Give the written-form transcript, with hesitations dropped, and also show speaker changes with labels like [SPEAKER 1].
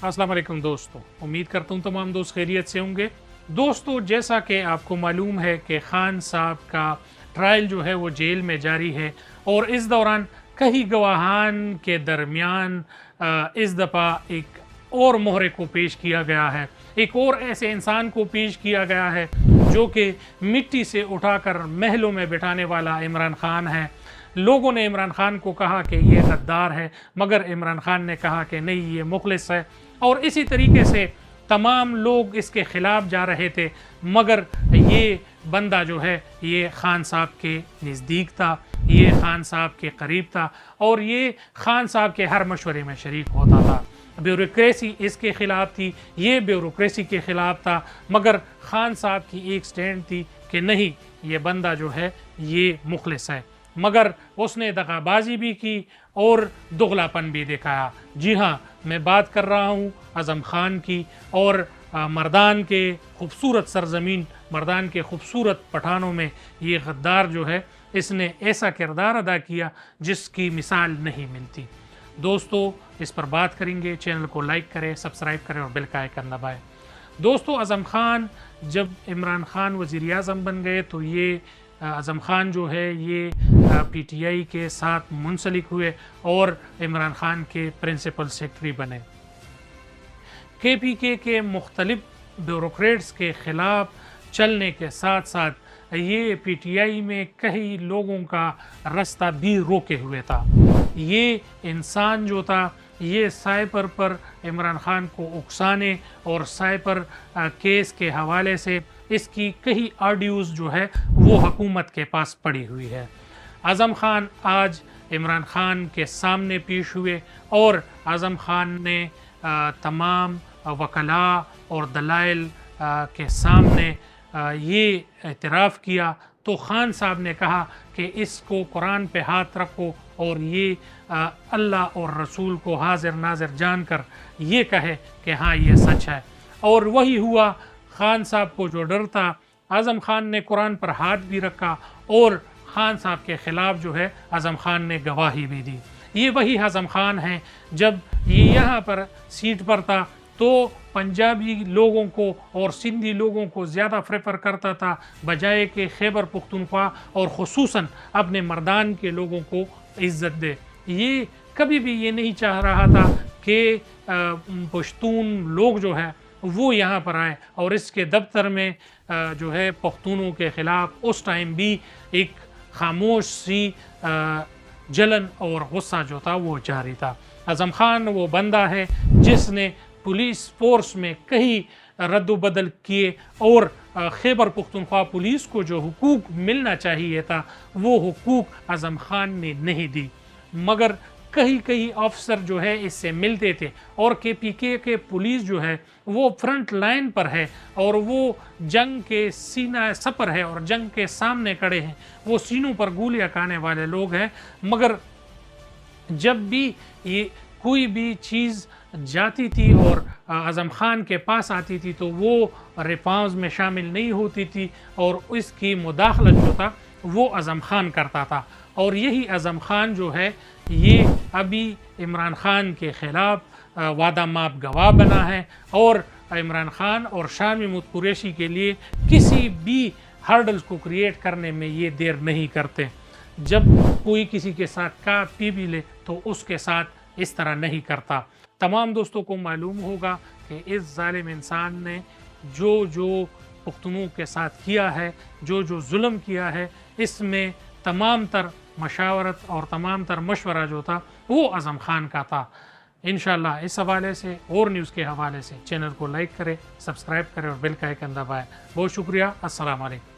[SPEAKER 1] अस्सलाम वालेकुम दोस्तों, उम्मीद करता हूँ तमाम दोस्त खैरियत से होंगे। दोस्तों, जैसा कि आपको मालूम है कि खान साहब का ट्रायल जो है वो जेल में जारी है और इस दौरान कई गवाहान के दरमियान इस दफ़ा एक और मोहरे को पेश किया गया है। एक और ऐसे इंसान को पेश किया गया है जो कि मिट्टी से उठाकर महलों में बिठाने वाला इमरान खान है। लोगों ने इमरान खान को कहा कि ये गद्दार है, मगर इमरान खान ने कहा कि नहीं, ये मुखलिस है। और इसी तरीके से तमाम लोग इसके ख़िलाफ़ जा रहे थे, मगर ये बंदा जो है ये खान साहब के नज़दीक था, ये खान साहब के करीब था और ये खान साहब के हर मशवरे में शरीक होता था। ब्यूरोक्रेसी इसके ख़िलाफ़ थी, ये ब्यूरोक्रेसी के ख़िलाफ़ था, मगर खान साहब की एक स्टैंड थी कि नहीं, ये बंदा जो है ये मुखलिस है। मगर उसने दगाबाजी भी की और दुगलापन भी दिखाया। जी हाँ, मैं बात कर रहा हूँ आज़म खान की और मर्दान के खूबसूरत सरजमीन, मर्दान के खूबसूरत पठानों में ये गद्दार जो है इसने ऐसा किरदार अदा किया जिसकी मिसाल नहीं मिलती। दोस्तों, इस पर बात करेंगे। चैनल को लाइक करें, सब्सक्राइब करें और बेल का आइकन दबाएं। दोस्तों, आज़म खान जब इमरान खान वज़ीर आज़म बन गए तो ये आज़म खान जो है ये पीटीआई के साथ मुंसलिक हुए और इमरान खान के प्रिंसिपल सेक्रेटरी बने। केपीके के मुख्तलिफ ब्यूरोक्रेट्स के ख़िलाफ़ चलने के साथ साथ ये पीटीआई में कई लोगों का रास्ता भी रोके हुए था। ये इंसान जो था ये साइपर पर इमरान खान को उकसाने और साइपर केस के हवाले से इसकी कई ऑडियोज़ जो है वो हुकूमत के पास पड़ी हुई है। आज़म खान आज इमरान खान के सामने पेश हुए और आज़म खान ने तमाम वकला और दलाइल के सामने ये एतराफ़ किया तो खान साहब ने कहा कि इसको कुरान पे हाथ रखो और ये अल्लाह और रसूल को हाजिर नाजिर जानकर ये कहे कि हाँ, ये सच है। और वही हुआ। खान साहब को जो डर था, आज़म खान ने कुरान पर हाथ भी रखा और खान साहब के ख़िलाफ़ जो है आज़म खान ने गवाही भी दी। ये वही आज़म खान है जब ये यहाँ पर सीट पर था तो पंजाबी लोगों को और सिंधी लोगों को ज़्यादा प्रेफर करता था बजाय कि खैबर पख्तूनख्वा और ख़ुसूसन अपने मर्दान के लोगों को इज़्ज़त दे। ये कभी भी ये नहीं चाह रहा था कि पश्तून लोग जो है वो यहाँ पर आए और इसके दफ्तर में जो है पख्तूनों के ख़िलाफ़ उस टाइम भी एक खामोश सी जलन और गुस्सा जो था वो जारी था। आज़म खान वो बंदा है जिसने पुलिस फोर्स में कई रद्द-बदल किए और खैबर पख्तूनख्वा पुलिस को जो हुकूक मिलना चाहिए था वो हुकूक आज़म खान ने नहीं दी, मगर कई अफसर जो है इससे मिलते थे। और केपीके के पुलिस जो है वो फ्रंट लाइन पर है और वो जंग के सीना सपर है और जंग के सामने खड़े हैं, वो सीनों पर गोलियां खाने वाले लोग हैं। मगर जब भी ये कोई भी चीज़ जाती थी और आज़म खान के पास आती थी तो वो रिफॉर्म्स में शामिल नहीं होती थी और इसकी मुदाखलत जो था वो आज़म खान करता था। और यही आज़म खान जो है ये अभी इमरान खान के ख़िलाफ़ वादा माप गवाह बना है और इमरान खान और शाह महमूद कुरैशी के लिए किसी भी हर्डल्स को क्रिएट करने में ये देर नहीं करते। जब कोई किसी के साथ का पी भी ले तो उसके साथ इस तरह नहीं करता। तमाम दोस्तों को मालूम होगा कि इस जालिम इंसान ने जो पुख्तनों के साथ किया है, जो जुल्म किया है, इसमें तमाम तर मशावरत और तमाम तर मशवरा जो था वो आज़म खान का था। इंशाअल्लाह इस हवाले से और न्यूज़ के हवाले से चैनल को लाइक करें, सब्सक्राइब करें और बेल का आइकन दबाएं। बहुत शुक्रिया। अस्सलाम वालेकुम।